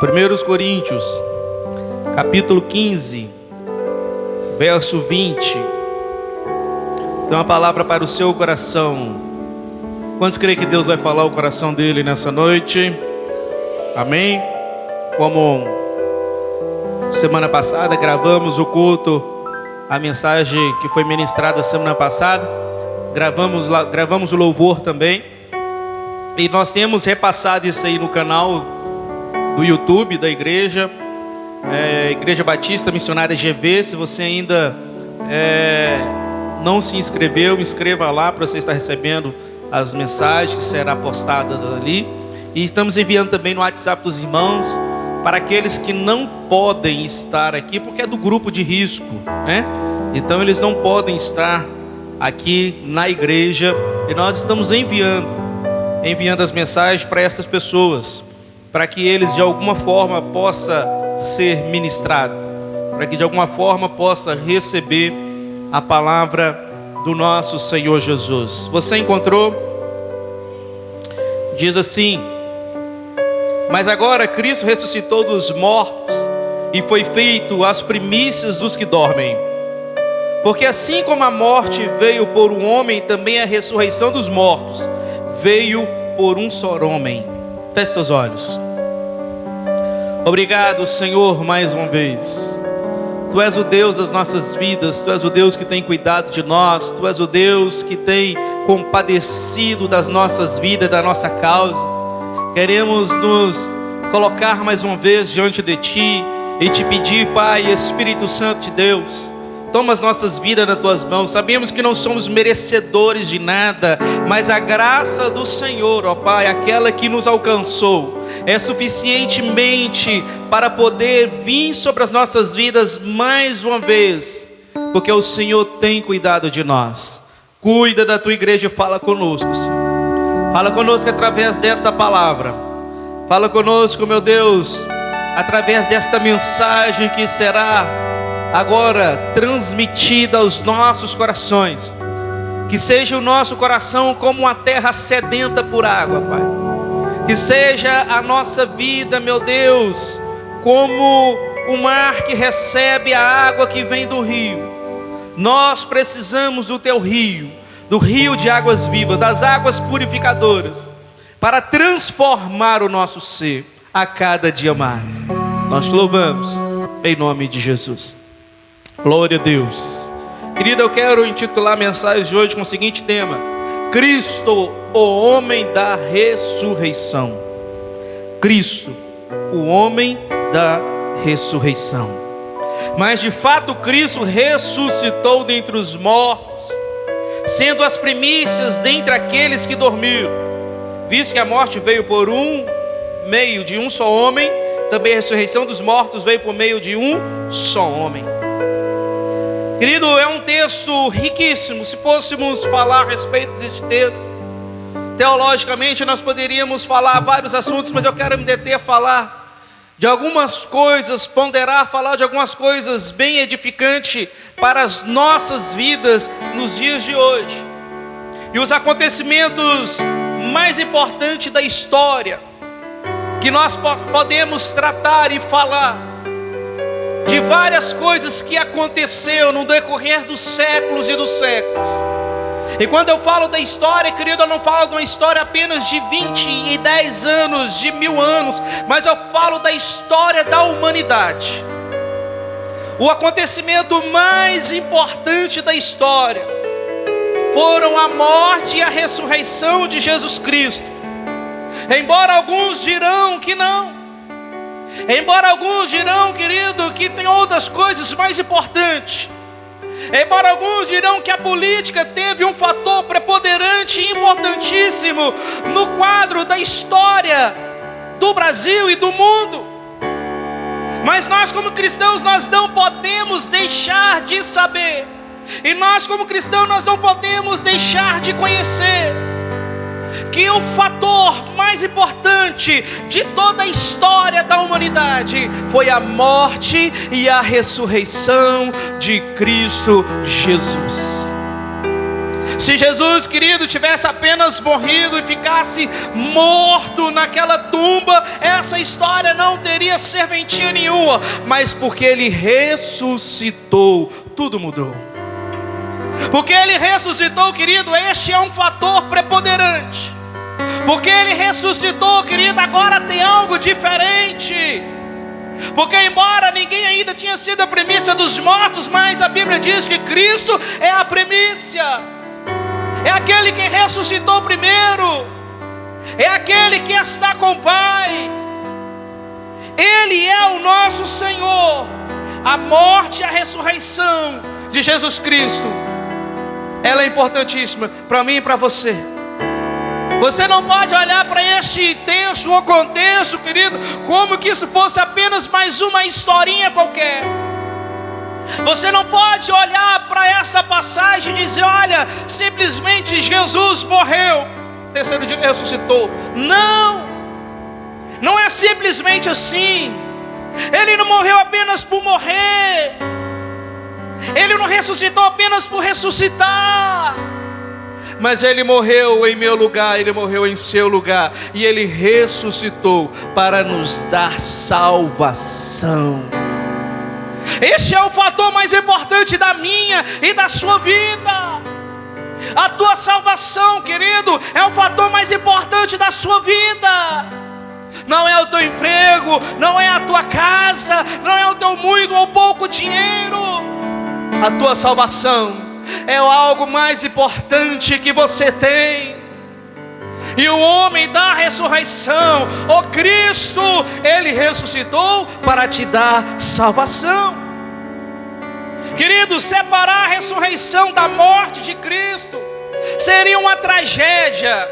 1 Coríntios, capítulo 15, verso 20. Tem uma palavra para o seu coração. Quantos creem que Deus vai falar o coração dele nessa noite? Amém? Como semana passada gravamos o culto, a mensagem que foi ministrada semana passada, gravamos o louvor também. E nós temos repassado isso aí no canal do YouTube da igreja, Igreja Batista Missionária GV. Se você ainda não se inscreveu, inscreva lá para você estar recebendo as mensagens que serão postadas ali. E estamos enviando também no WhatsApp dos irmãos, para aqueles que não podem estar aqui, porque é do grupo de risco, né? Então eles não podem estar aqui na igreja, e nós estamos enviando as mensagens para essas pessoas, para que eles de alguma forma possa ser ministrado, para que de alguma forma possa receber a palavra do nosso Senhor Jesus. Você encontrou? Diz assim: mas agora Cristo ressuscitou dos mortos e foi feito as primícias dos que dormem. Porque assim como a morte veio por um homem, também a ressurreição dos mortos veio por um só homem. Feche seus olhos. Obrigado, Senhor, mais uma vez. Tu és o Deus das nossas vidas, Tu és o Deus que tem cuidado de nós, Tu és o Deus que tem compadecido das nossas vidas, da nossa causa. Queremos nos colocar mais uma vez diante de Ti e Te pedir, Pai, Espírito Santo de Deus, toma as nossas vidas nas Tuas mãos. Sabemos que não somos merecedores de nada, mas a graça do Senhor, ó Pai, aquela que nos alcançou, é suficientemente para poder vir sobre as nossas vidas mais uma vez, porque o Senhor tem cuidado de nós. Cuida da Tua igreja e fala conosco, Senhor. Fala conosco através desta palavra. Fala conosco, meu Deus, através desta mensagem que será agora transmitida aos nossos corações. Que seja o nosso coração como uma terra sedenta por água, Pai. Que seja a nossa vida, meu Deus, como o mar que recebe a água que vem do rio. Nós precisamos do Teu rio, do rio de águas vivas, das águas purificadoras, para transformar o nosso ser a cada dia mais. Nós Te louvamos em nome de Jesus. Glória a Deus. Querido, eu quero intitular a mensagem de hoje com o seguinte tema: Cristo, o homem da ressurreição. Cristo, o homem da ressurreição. Mas de fato Cristo ressuscitou dentre os mortos, sendo as primícias dentre aqueles que dormiram. Visto que a morte veio por meio de um só homem, também a ressurreição dos mortos veio por meio de um só homem. Querido, é um texto riquíssimo. Se fôssemos falar a respeito deste texto, teologicamente nós poderíamos falar vários assuntos, mas eu quero me deter a falar de algumas coisas, ponderar, falar de algumas coisas bem edificantes para as nossas vidas nos dias de hoje. E os acontecimentos mais importantes da história que nós podemos tratar e falar de várias coisas que aconteceram no decorrer dos séculos e dos séculos. E quando eu falo da história, querido, eu não falo de uma história apenas de 20 e 10 anos, de 1000 anos, mas eu falo da história da humanidade. O acontecimento mais importante da história foram a morte e a ressurreição de Jesus Cristo. Embora alguns dirão que não, embora alguns dirão, querido, que tem outras coisas mais importantes, embora alguns dirão que a política teve um fator preponderante e importantíssimo no quadro da história do Brasil e do mundo, mas nós como cristãos, nós não podemos deixar de saber, e nós como cristãos, nós não podemos deixar de conhecer que o fator mais importante de toda a história da humanidade foi a morte e a ressurreição de Cristo Jesus. Se Jesus, querido, tivesse apenas morrido e ficasse morto naquela tumba, essa história não teria serventia nenhuma. Mas porque Ele ressuscitou, tudo mudou. Porque Ele ressuscitou, querido, este é um fator preponderante. Porque Ele ressuscitou, querido, agora tem algo diferente. Porque embora ninguém ainda tinha sido a primícia dos mortos, mas a Bíblia diz que Cristo é a primícia. É aquele que ressuscitou primeiro. É aquele que está com o Pai. Ele é o nosso Senhor. A morte e a ressurreição de Jesus Cristo, ela é importantíssima para mim e para você. Você não pode olhar para este texto ou contexto, querido, como que isso fosse apenas mais uma historinha qualquer. Você não pode olhar para essa passagem e dizer: olha, simplesmente Jesus morreu, terceiro dia ele ressuscitou. Não, não é simplesmente assim. Ele não morreu apenas por morrer. Ele não ressuscitou apenas por ressuscitar. Mas Ele morreu em meu lugar, Ele morreu em seu lugar. E Ele ressuscitou para nos dar salvação. Este é o fator mais importante da minha e da sua vida. A tua salvação, querido, é o fator mais importante da sua vida. Não é o teu emprego, não é a tua casa, não é o teu muito ou pouco dinheiro. A tua salvação é algo mais importante que você tem. E o homem da ressurreição, o Cristo, Ele ressuscitou para te dar salvação. Querido, separar a ressurreição da morte de Cristo seria uma tragédia,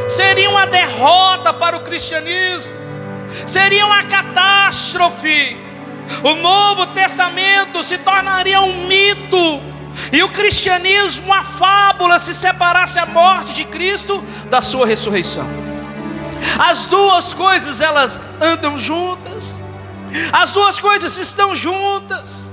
seria uma derrota para o cristianismo, seria uma catástrofe. O Novo Testamento se tornaria um mito, e o cristianismo uma fábula, se separasse a morte de Cristo da sua ressurreição. As duas coisas, elas andam juntas, as duas coisas estão juntas.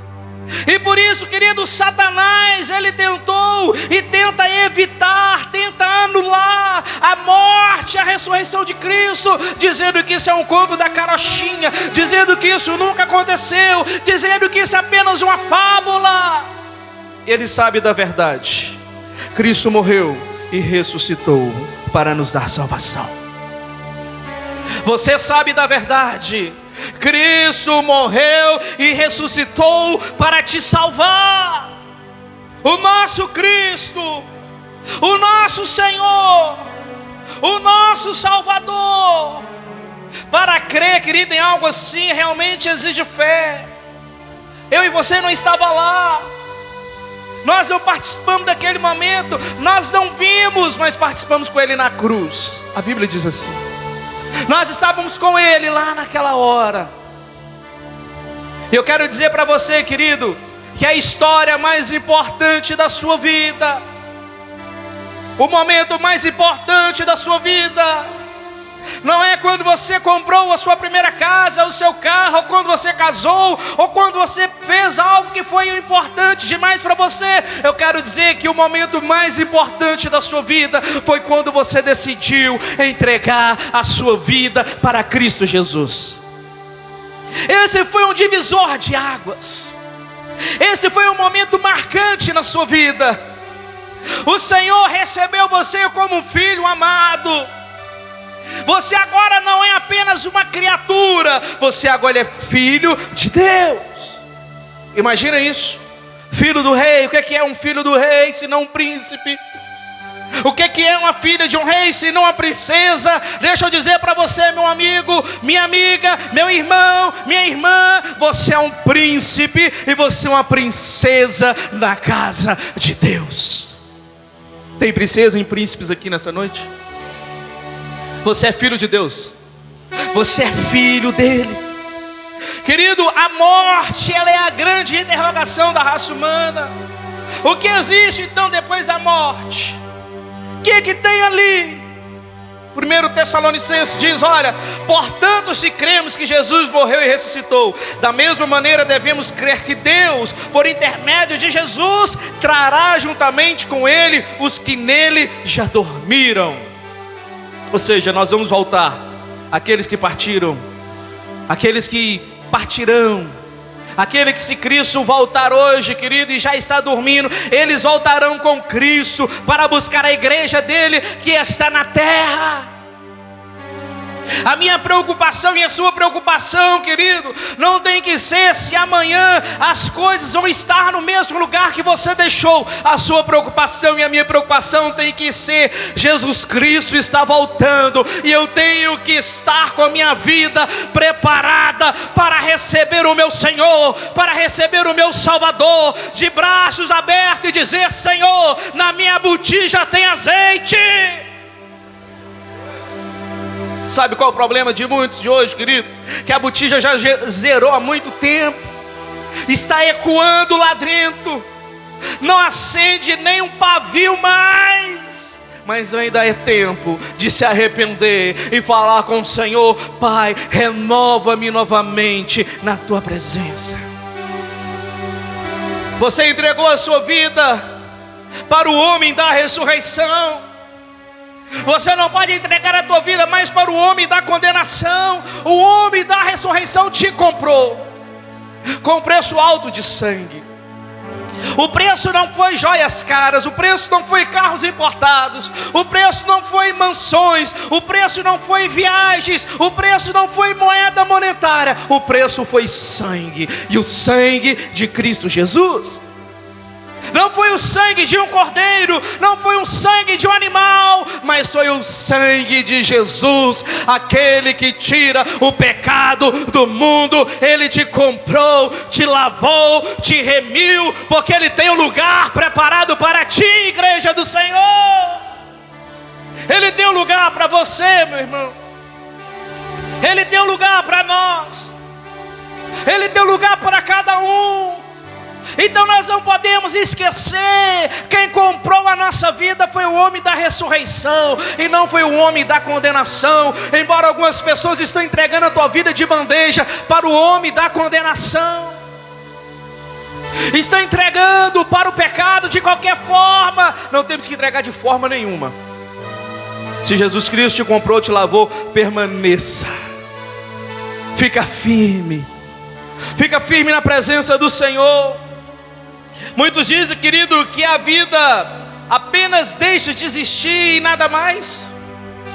E por isso, querido, Satanás, ele tentou e tenta evitar, tenta anular a morte e a ressurreição de Cristo, dizendo que isso é um conto da carochinha, dizendo que isso nunca aconteceu, dizendo que isso é apenas uma fábula. Ele sabe da verdade. Cristo morreu e ressuscitou para nos dar salvação. Você sabe da verdade. Cristo morreu e ressuscitou para te salvar. O nosso Cristo, o nosso Senhor, o nosso Salvador. Para crer, querido, em algo assim realmente exige fé. Eu e você não estava lá. Nós não participamos daquele momento. Nós não vimos, mas participamos com Ele na cruz. A Bíblia diz assim. Nós estávamos com Ele lá naquela hora. E eu quero dizer para você, querido, que a história mais importante da sua vida, o momento mais importante da sua vida, não é quando você comprou a sua primeira casa, o seu carro, ou quando você casou, ou quando você fez algo que foi importante demais para você. Eu quero dizer que o momento mais importante da sua vida foi quando você decidiu entregar a sua vida para Cristo Jesus. Esse foi um divisor de águas. Esse foi um momento marcante na sua vida. O Senhor recebeu você como um filho amado. Você agora não é apenas uma criatura, você agora é filho de Deus. Imagina isso. Filho do rei. O que é um filho do rei senão um príncipe? O que é uma filha de um rei senão uma princesa? Deixa eu dizer para você, meu amigo, minha amiga, meu irmão, minha irmã, você é um príncipe e você é uma princesa na casa de Deus. Tem princesa e príncipes aqui nessa noite? Você é filho de Deus. Você é filho dele. Querido, a morte, ela é a grande interrogação da raça humana. O que existe então depois da morte? O que tem ali? 1 Tessalonicenses diz, olha, portanto se cremos que Jesus morreu e ressuscitou, da mesma maneira devemos crer que Deus, por intermédio de Jesus, trará juntamente com Ele os que nele já dormiram. Ou seja, nós vamos voltar, aqueles que partiram, aqueles que partirão, aquele que se Cristo voltar hoje, querido, e já está dormindo, eles voltarão com Cristo para buscar a igreja dele que está na terra. A minha preocupação e a sua preocupação, querido, não tem que ser se amanhã as coisas vão estar no mesmo lugar que você deixou. A sua preocupação e a minha preocupação tem que ser: Jesus Cristo está voltando e eu tenho que estar com a minha vida preparada para receber o meu Senhor, para receber o meu Salvador, de braços abertos, e dizer: Senhor, na minha botija tem azeite. Sabe qual é o problema de muitos de hoje, querido? Que a botija já zerou há muito tempo, está ecoando lá dentro, não acende nem um pavio mais. Mas ainda é tempo de se arrepender e falar com o Senhor: Pai, renova-me novamente na tua presença. Você entregou a sua vida para o homem da ressurreição. Você não pode entregar a tua vida mais para o homem da condenação. O homem da ressurreição te comprou com preço alto de sangue. O preço não foi joias caras, o preço não foi carros importados, o preço não foi mansões, o preço não foi viagens, o preço não foi moeda monetária, o preço foi sangue, e o sangue de Cristo Jesus. Não foi o sangue de um cordeiro, não foi o sangue de um animal, mas foi o sangue de Jesus, aquele que tira o pecado do mundo. Ele te comprou, te lavou, te remiu, porque Ele tem um lugar preparado para ti, igreja do Senhor. Ele tem um lugar para você, meu irmão. Ele tem um lugar para nós. Ele tem um lugar para cada um. Então nós não podemos esquecer: quem comprou a nossa vida foi o homem da ressurreição, e não foi o homem da condenação. Embora algumas pessoas estão entregando a tua vida de bandeja para o homem da condenação, estão entregando para o pecado de qualquer forma. Não temos que entregar de forma nenhuma. Se Jesus Cristo te comprou, te lavou, permaneça, fica firme na presença do Senhor. Muitos dizem, querido, que a vida apenas deixa de existir e nada mais.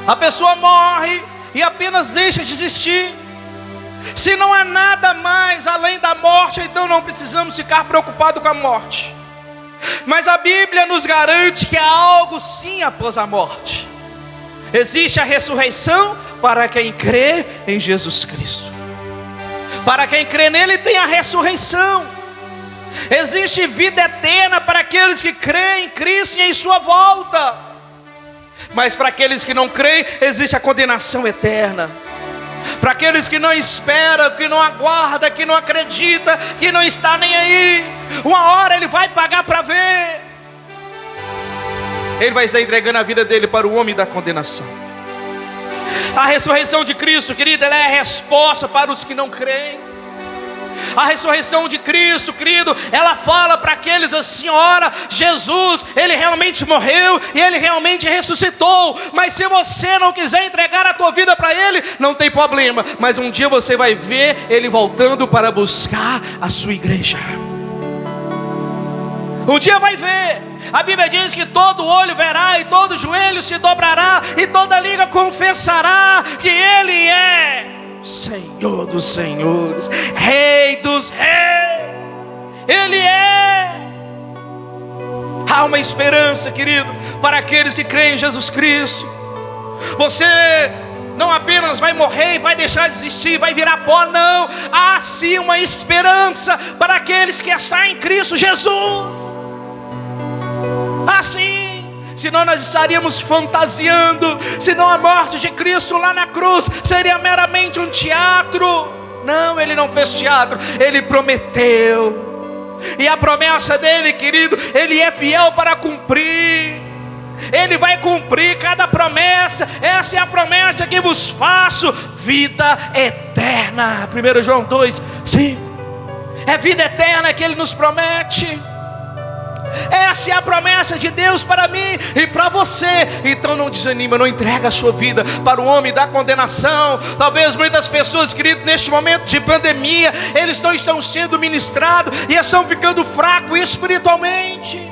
A pessoa morre e apenas deixa de existir. Se não há nada mais além da morte, então não precisamos ficar preocupados com a morte. Mas a Bíblia nos garante que há algo sim após a morte. Existe a ressurreição para quem crê em Jesus Cristo. Para quem crê nele tem a ressurreição. Existe vida eterna para aqueles que creem em Cristo e em sua volta. Mas para aqueles que não creem, existe a condenação eterna. Para aqueles que não esperam, que não aguardam, que não acreditam, que não está nem aí, uma hora ele vai pagar para ver. Ele vai estar entregando a vida dele para o homem da condenação. A ressurreição de Cristo, querido, ela é a resposta para os que não creem. A ressurreição de Cristo, querido, ela fala para aqueles assim: ora, Jesus, Ele realmente morreu e Ele realmente ressuscitou. Mas se você não quiser entregar a tua vida para Ele, não tem problema. Mas um dia você vai ver Ele voltando para buscar a sua igreja. Um dia vai ver. A Bíblia diz que todo olho verá e todo joelho se dobrará e toda língua confessará que Ele é Senhor dos senhores, Rei dos reis. Ele é. Há uma esperança, querido, para aqueles que creem em Jesus Cristo. Você não apenas vai morrer e vai deixar de existir, vai virar pó, não. Há sim uma esperança para aqueles que estão em Cristo Jesus. Assim, senão nós estaríamos fantasiando, senão a morte de Cristo lá na cruz seria meramente um teatro. Não, Ele não fez teatro, Ele prometeu. E a promessa dele, querido, Ele é fiel para cumprir. Ele vai cumprir cada promessa. Essa é a promessa que vos faço: vida eterna. 1 João 2:5. É vida eterna que Ele nos promete. Essa é a promessa de Deus para mim e para você. Então não desanima, não entrega a sua vida para o homem da condenação. Talvez muitas pessoas, querido, neste momento de pandemia, eles não estão sendo ministrados e estão ficando fracos espiritualmente.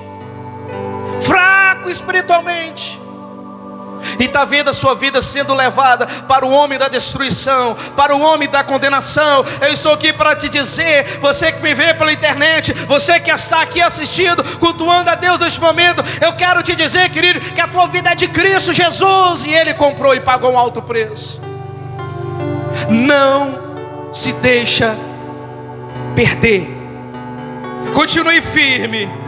E está vendo a sua vida sendo levada para o homem da destruição, para o homem da condenação. Eu estou aqui para te dizer, você que me vê pela internet, você que está aqui assistindo, cultuando a Deus neste momento, eu quero te dizer, querido, que a tua vida é de Cristo Jesus, e Ele comprou e pagou um alto preço. Não se deixa perder. Continue firme.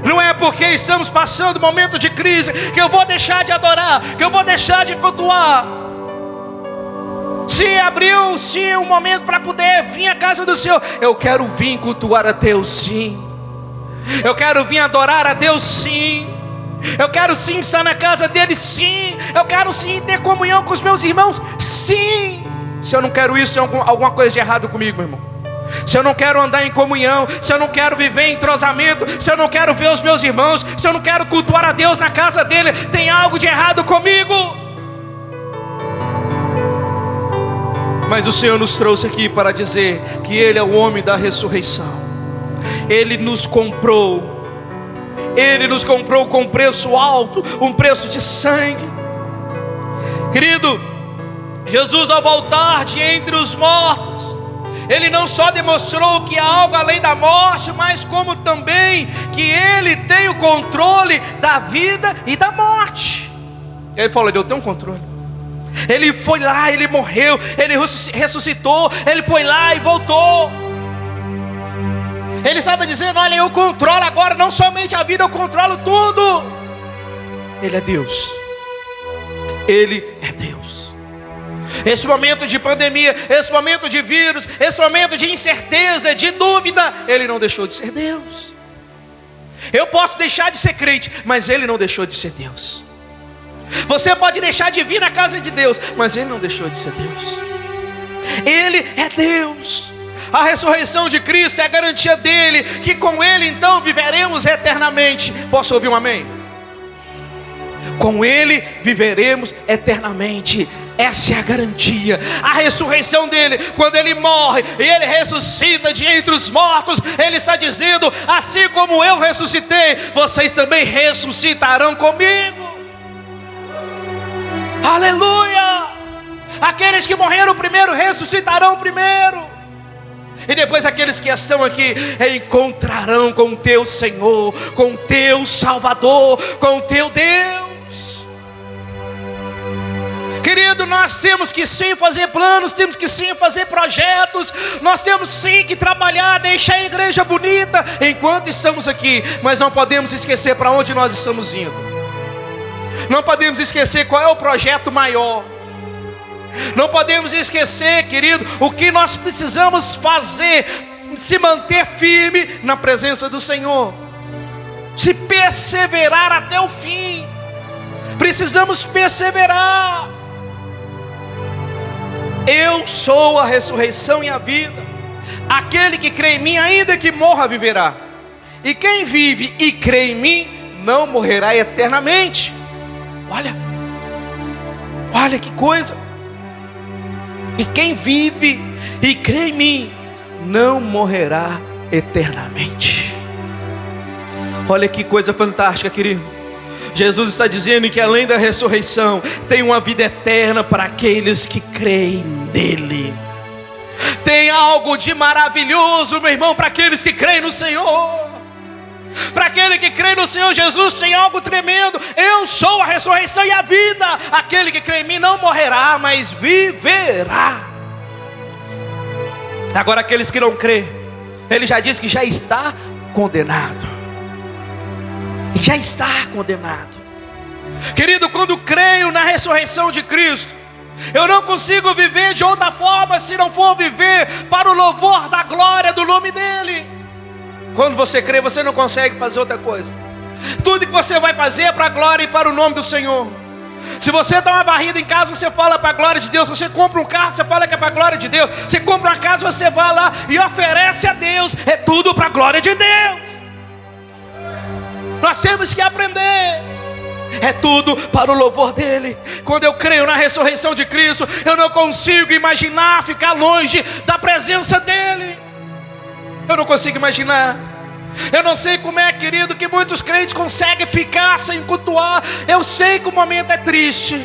Não é porque estamos passando um momento de crise que eu vou deixar de adorar, que eu vou deixar de cultuar. Se abriu-se um momento para poder vir à casa do Senhor, eu quero vir cultuar a Deus, sim. Eu quero vir adorar a Deus, sim. Eu quero sim estar na casa dele, sim. Eu quero sim ter comunhão com os meus irmãos, sim. Se eu não quero isso, tem alguma coisa de errado comigo, meu irmão. Se eu não quero andar em comunhão, se eu não quero viver em entrosamento, se eu não quero ver os meus irmãos, se eu não quero cultuar a Deus na casa dele, tem algo de errado comigo. Mas o Senhor nos trouxe aqui para dizer que Ele é o homem da ressurreição. Ele nos comprou. Ele nos comprou com um preço alto, um preço de sangue. Querido, Jesus, ao voltar de entre os mortos, Ele não só demonstrou que há algo além da morte, mas como também que Ele tem o controle da vida e da morte. Ele falou: eu tenho um controle. Ele foi lá, Ele morreu, Ele ressuscitou, Ele foi lá e voltou. Ele estava dizendo: olha, eu controlo agora não somente a vida, eu controlo tudo. Ele é Deus. Ele é Deus. Esse momento de pandemia, esse momento de vírus, esse momento de incerteza, de dúvida, Ele não deixou de ser Deus. Eu posso deixar de ser crente, mas Ele não deixou de ser Deus. Você pode deixar de vir na casa de Deus, mas Ele não deixou de ser Deus. Ele é Deus. A ressurreição de Cristo é a garantia dele, que com Ele então viveremos eternamente. Posso ouvir um amém? Com Ele viveremos eternamente. Essa é a garantia. A ressurreição dele, quando Ele morre e Ele ressuscita de entre os mortos, Ele está dizendo: assim como eu ressuscitei, vocês também ressuscitarão comigo. Aleluia! Aqueles que morreram primeiro ressuscitarão primeiro. E depois aqueles que estão aqui encontrarão com o teu Senhor, com o teu Salvador, com o teu Deus. Querido, nós temos que sim fazer planos, temos que sim fazer projetos, nós temos sim que trabalhar, deixar a igreja bonita enquanto estamos aqui, mas não podemos esquecer para onde nós estamos indo. Não podemos esquecer qual é o projeto maior. Não podemos esquecer, querido, o que nós precisamos fazer, se manter firme na presença do Senhor, se perseverar até o fim. Precisamos perseverar. Eu sou a ressurreição e a vida. Aquele que crê em mim, ainda que morra, viverá. E quem vive e crê em mim, não morrerá eternamente. Olha que coisa. E quem vive e crê em mim, não morrerá eternamente. Olha que coisa fantástica, querido. Jesus está dizendo que além da ressurreição, tem uma vida eterna para aqueles que creem nele. Tem algo de maravilhoso, meu irmão, para aqueles que creem no Senhor. Para aquele que crê no Senhor Jesus, tem algo tremendo. Eu sou a ressurreição e a vida. Aquele que crê em mim não morrerá, mas viverá. Agora aqueles que não crê, ele já disse que já está condenado. Já está condenado. Querido, quando creio na ressurreição de Cristo, eu não consigo viver de outra forma se não for viver para o louvor da glória do nome dele. Quando você crê, você não consegue fazer outra coisa. Tudo que você vai fazer é para a glória e para o nome do Senhor. Se você dá uma varrida em casa, você fala para a glória de Deus. Você compra um carro, você fala que é para a glória de Deus. Você compra uma casa, você vai lá e oferece a Deus. É tudo para a glória de Deus. Nós temos que aprender. É tudo para o louvor dEle. Quando eu creio na ressurreição de Cristo, eu não consigo imaginar ficar longe da presença dEle. Eu não consigo imaginar. Eu não sei como é, querido, que muitos crentes conseguem ficar sem cultuar. Eu sei que o momento é triste,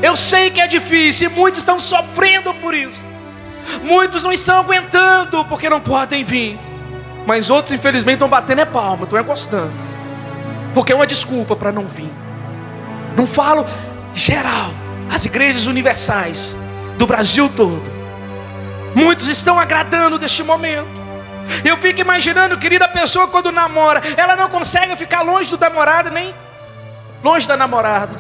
eu sei que é difícil, e muitos estão sofrendo por isso. Muitos não estão aguentando porque não podem vir. Mas outros infelizmente estão batendo palma, estão encostando, porque é uma desculpa para não vir. Não falo geral, as igrejas universais do Brasil todo. Muitos estão agradando deste momento. Eu fico imaginando, querida, a pessoa quando namora, ela não consegue ficar longe do namorado, nem longe da namorada.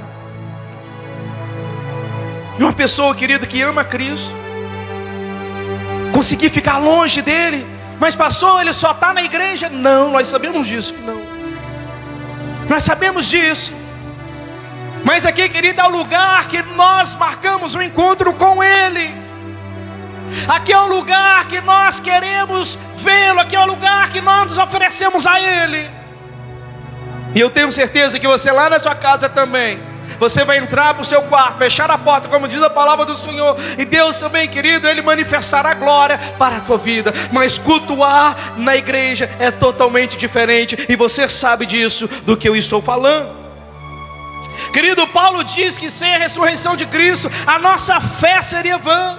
E uma pessoa, querida, que ama Cristo, conseguir ficar longe dele, mas pastor, ele só está na igreja? Não, nós sabemos disso, não. Nós sabemos disso. Mas aqui, querida, é o lugar que nós marcamos o encontro com Ele. Aqui é o lugar que nós queremos vê-lo. Aqui é o lugar que nós nos oferecemos a Ele. E eu tenho certeza que você lá na sua casa também, você vai entrar para o seu quarto, fechar a porta, como diz a palavra do Senhor, e Deus também, querido, Ele manifestará glória para a tua vida. Mas cultuar na igreja é totalmente diferente, e você sabe disso, do que eu estou falando. Querido, Paulo diz que sem a ressurreição de Cristo, a nossa fé seria vã,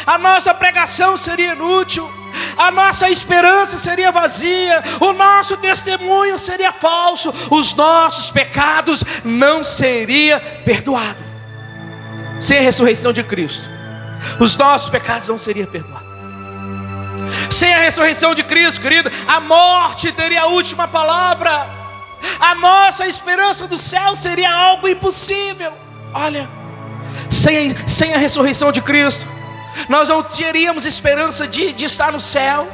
a nossa pregação seria inútil, a nossa esperança seria vazia, o nosso testemunho seria falso, os nossos pecados não seriam perdoados. Sem a ressurreição de Cristo, os nossos pecados não seriam perdoados. Sem a ressurreição de Cristo, querido, a morte teria a última palavra. A nossa esperança do céu seria algo impossível. Olha, sem a ressurreição de Cristo, nós não teríamos esperança de estar no céu.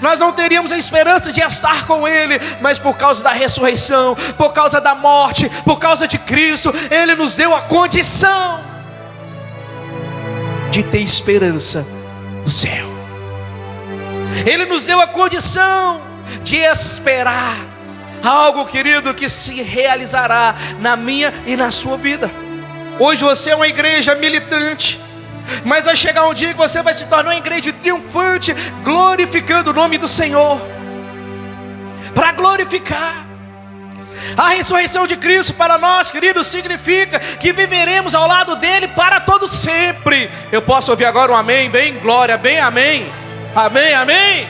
Nós não teríamos a esperança de estar com Ele. Mas por causa da ressurreição, por causa da morte, por causa de Cristo, Ele nos deu a condição de ter esperança no céu. Ele nos deu a condição de esperar algo, querido, que se realizará na minha e na sua vida. Hoje você é uma igreja militante, mas vai chegar um dia que você vai se tornar uma igreja triunfante, glorificando o nome do Senhor. Para glorificar. A ressurreição de Cristo para nós, queridos, significa que viveremos ao lado dele para todo sempre. Eu posso ouvir agora um amém, bem, glória, bem, amém. Amém, amém.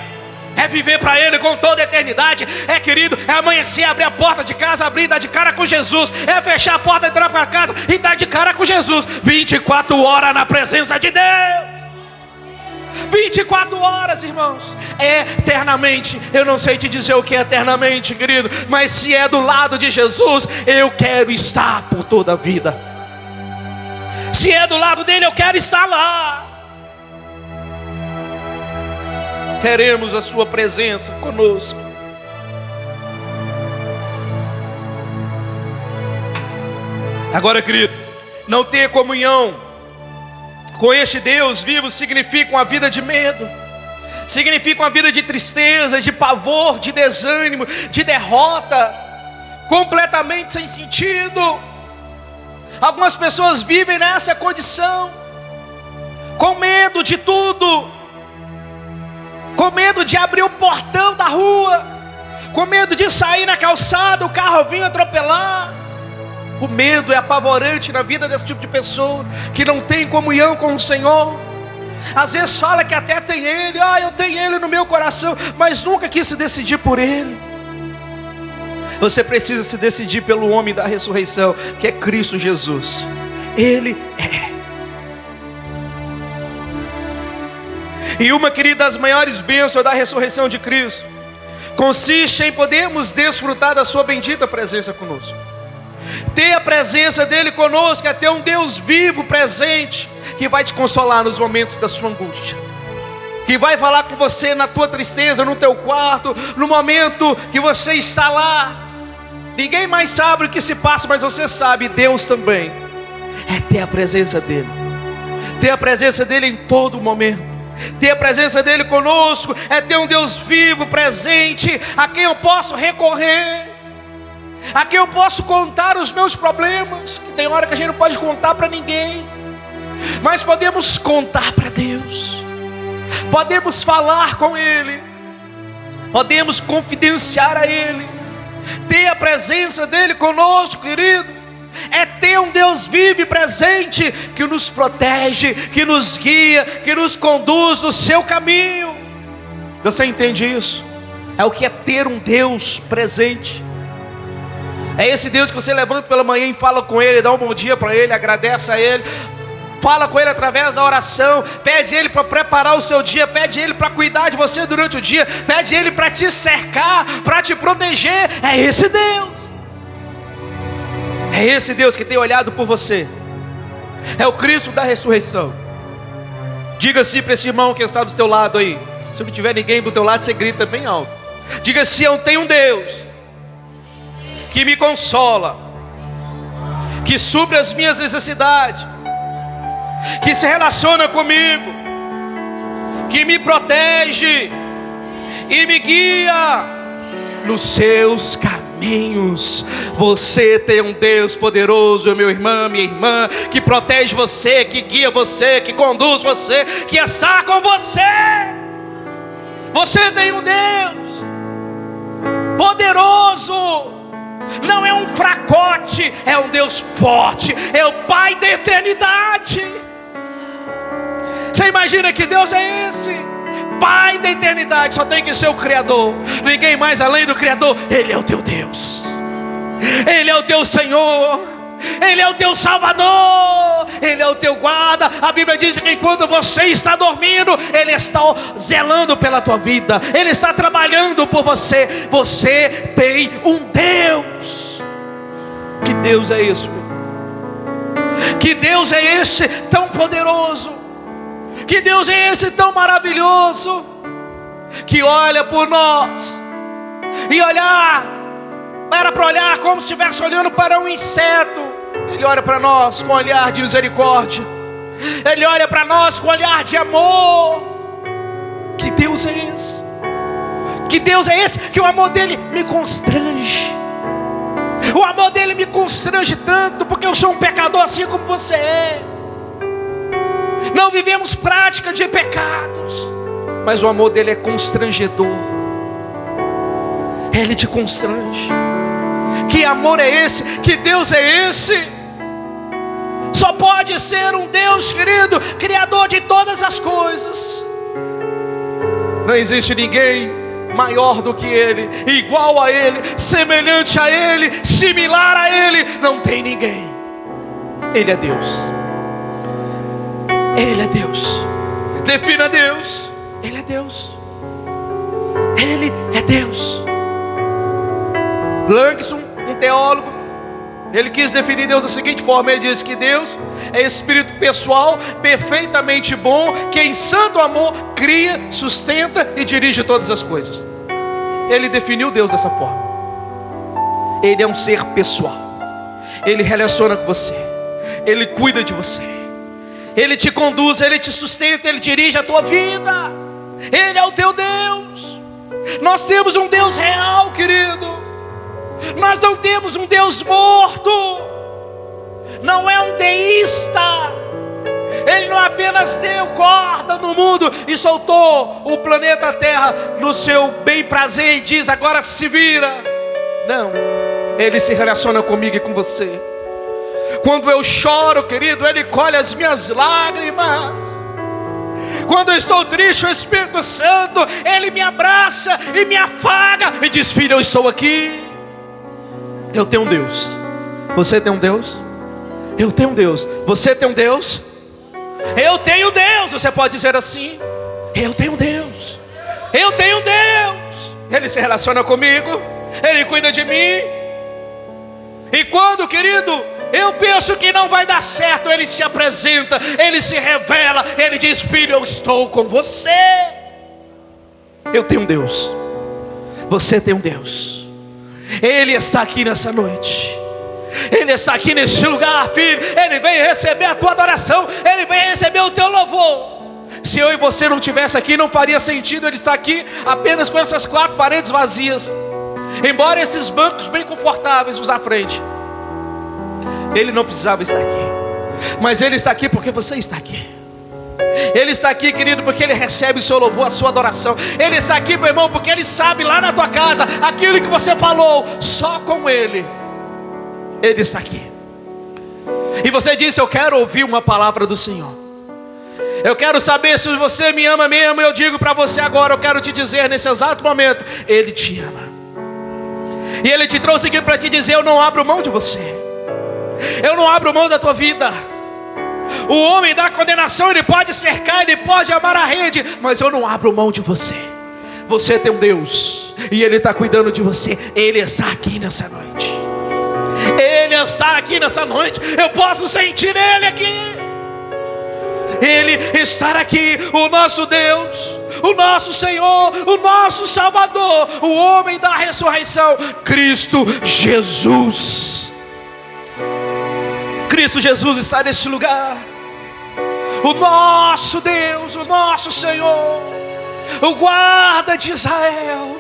É viver para Ele com toda a eternidade. É, querido, é amanhecer, abrir a porta de casa, abrir e dar de cara com Jesus. É fechar a porta, entrar para casa e dar de cara com Jesus. 24 horas na presença de Deus. 24 horas, irmãos. Eternamente. Eu não sei te dizer o que é eternamente, querido, mas se é do lado de Jesus, eu quero estar por toda a vida. Se é do lado dele, eu quero estar lá. Teremos a sua presença conosco. Agora, querido, não ter comunhão com este Deus vivo significa uma vida de medo, significa uma vida de tristeza, de pavor, de desânimo, de derrota, completamente sem sentido. Algumas pessoas vivem nessa condição, com medo de tudo, com medo de abrir o portão da rua, com medo de sair na calçada, o carro vir atropelar. O medo é apavorante na vida desse tipo de pessoa, que não tem comunhão com o Senhor. Às vezes fala que até tem Ele, eu tenho Ele no meu coração, mas nunca quis se decidir por Ele. Você precisa se decidir pelo homem da ressurreição, que é Cristo Jesus. Ele é. E uma, querida, das maiores bênçãos da ressurreição de Cristo consiste em podermos desfrutar da sua bendita presença conosco. Ter a presença dele conosco é ter um Deus vivo, presente, que vai te consolar nos momentos da sua angústia, que vai falar com você na tua tristeza, no teu quarto, no momento que você está lá Ninguém mais sabe o que se passa, mas você sabe, Deus também. É ter a presença dEle. Ter a presença dEle em todo momento. Ter a presença dEle conosco. É ter um Deus vivo, presente, a quem eu posso recorrer, a quem eu posso contar os meus problemas. Tem hora que a gente não pode contar para ninguém, mas podemos contar para Deus. Podemos falar com Ele. Podemos confidenciar a Ele. Ter a presença dEle conosco, querido, é ter um Deus vivo e presente, que nos protege, que nos guia, que nos conduz no seu caminho. Você entende isso? É o que é ter um Deus presente. É esse Deus que você levanta pela manhã e fala com Ele, dá um bom dia para Ele, agradece a Ele, fala com Ele através da oração, pede Ele para preparar o seu dia, pede Ele para cuidar de você durante o dia, pede Ele para te cercar, para te proteger. É esse Deus. É esse Deus que tem olhado por você. É o Cristo da ressurreição. Diga assim para esse irmão que está do teu lado aí. Se não tiver ninguém do teu lado, você grita bem alto. Diga assim: eu tenho um Deus que me consola, que supre as minhas necessidades, que se relaciona comigo, que me protege e me guia nos seus caminhos. Você tem um Deus poderoso, meu irmão, minha irmã, que protege você, que guia você, que conduz você, que está com você. Você tem um Deus poderoso. Não é um fracote, é um Deus forte, é o Pai da eternidade. Você imagina que Deus é esse? Pai da eternidade, só tem que ser o Criador. Ninguém mais além do Criador. Ele é o teu Deus, Ele é o teu Senhor, Ele é o teu Salvador, Ele é o teu guarda. A Bíblia diz que enquanto você está dormindo, Ele está zelando pela tua vida, Ele está trabalhando por você. Você tem um Deus. Que Deus é esse? Que Deus é esse tão poderoso? Que Deus é esse tão maravilhoso, que olha por nós, e era para olhar como se estivesse olhando para um inseto. Ele olha para nós com um olhar de misericórdia, Ele olha para nós com um olhar de amor. Que Deus é esse? Que Deus é esse? Que o amor dele me constrange. O amor dele me constrange tanto, porque eu sou um pecador assim como você é. Não vivemos prática de pecados, mas o amor dele é constrangedor. Ele te constrange. Que amor é esse? Que Deus é esse? Só pode ser um Deus, querido, Criador de todas as coisas. Não existe ninguém maior do que Ele, igual a Ele, semelhante a Ele, similar a Ele. Não tem ninguém. Ele é Deus. Ele é Deus. Defina Deus. Ele é Deus. Ele é Deus. Langson, um teólogo, ele quis definir Deus da seguinte forma. Ele diz que Deus é espírito pessoal, perfeitamente bom, que em santo amor cria, sustenta e dirige todas as coisas. Ele definiu Deus dessa forma. Ele é um ser pessoal. Ele relaciona com você, Ele cuida de você, Ele te conduz, Ele te sustenta, Ele dirige a tua vida. Ele é o teu Deus. Nós temos um Deus real, querido. Nós não temos um Deus morto. Não é um deísta. Ele não apenas deu corda no mundo e soltou o planeta Terra no seu bem prazer e diz: agora se vira. Não, Ele se relaciona comigo e com você. Quando eu choro, querido, Ele colhe as minhas lágrimas. Quando eu estou triste, o Espírito Santo, Ele me abraça e me afaga e diz: filho, eu estou aqui. Eu tenho um Deus. Você tem um Deus? Eu tenho um Deus. Você tem um Deus? Eu tenho Deus. Você pode dizer assim: eu tenho Deus. Eu tenho Deus. Ele se relaciona comigo, Ele cuida de mim. E quando, querido, eu penso que não vai dar certo, Ele se apresenta, Ele se revela, Ele diz: filho, eu estou com você. Eu tenho um Deus. Você tem um Deus. Ele está aqui nessa noite. Ele está aqui neste lugar, filho. Ele vem receber a tua adoração. Ele vem receber o teu louvor. Se eu e você não estivesse aqui, não faria sentido ele estar aqui apenas com essas 4 paredes vazias. Embora esses bancos bem confortáveis nos à frente, ele não precisava estar aqui. Mas ele está aqui porque você está aqui. Ele está aqui, querido, porque ele recebe o seu louvor, a sua adoração. Ele está aqui, meu irmão, porque ele sabe lá na tua casa aquilo que você falou. Só com ele está aqui. E você disse: eu quero ouvir uma palavra do Senhor. Eu quero saber se você me ama mesmo. Eu digo para você agora, eu quero te dizer nesse exato momento: Ele te ama. E Ele te trouxe aqui para te dizer: eu não abro mão de você. Eu não abro mão da tua vida. O homem da condenação, ele pode cercar, ele pode amar a rede, mas eu não abro mão de você. Você tem um Deus, e Ele está cuidando de você. Ele está aqui nessa noite. Ele está aqui nessa noite. Eu posso sentir Ele aqui. Ele está aqui, o nosso Deus, o nosso Senhor, o nosso Salvador, o homem da ressurreição, Cristo Jesus. Cristo Jesus está neste lugar. O nosso Deus, o nosso Senhor, o guarda de Israel.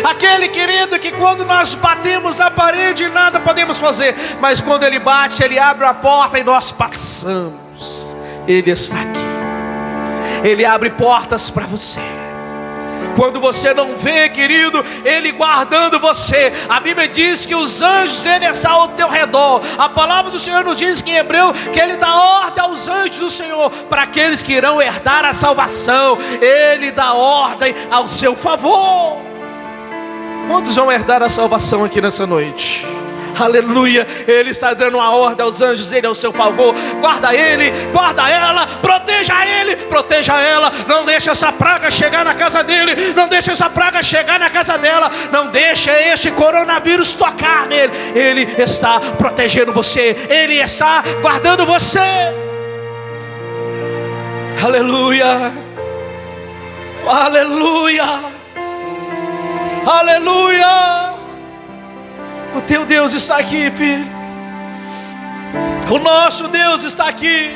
Aquele, querido, que quando nós batemos na parede nada podemos fazer, mas quando Ele bate, Ele abre a porta e nós passamos. Ele está aqui. Ele abre portas para você. Quando você não vê, querido, Ele guardando você. A Bíblia diz que os anjos dele estão ao teu redor. A palavra do Senhor nos diz que em Hebreu que Ele dá ordem aos anjos do Senhor para aqueles que irão herdar a salvação. Ele dá ordem ao seu favor. Quantos vão herdar a salvação aqui nessa noite? Aleluia. Ele está dando uma ordem aos anjos dele ao seu favor. Guarda ele, guarda ela, proteja ele, proteja ela. Não deixa essa praga chegar na casa dele. Não deixa essa praga chegar na casa dela. Não deixa este coronavírus tocar nele. Ele está protegendo você. Ele está guardando você. Aleluia. Aleluia. Aleluia. O teu Deus está aqui, filho. O nosso Deus está aqui.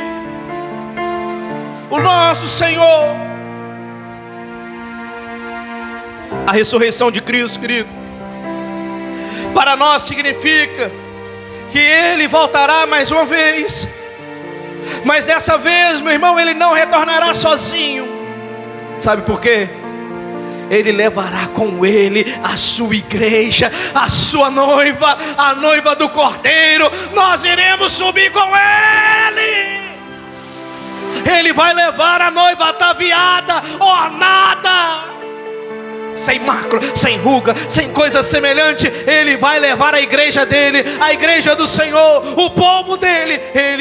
O nosso Senhor. A ressurreição de Cristo, querido, para nós significa que Ele voltará mais uma vez. Mas dessa vez, meu irmão, Ele não retornará sozinho. Sabe por quê? Ele levará com Ele a sua igreja, a sua noiva, a noiva do Cordeiro. Nós iremos subir com Ele. Ele vai levar a noiva ataviada, ornada, sem mácula, sem ruga, sem coisa semelhante. Ele vai levar a igreja dele, a igreja do Senhor, o povo dele. Ele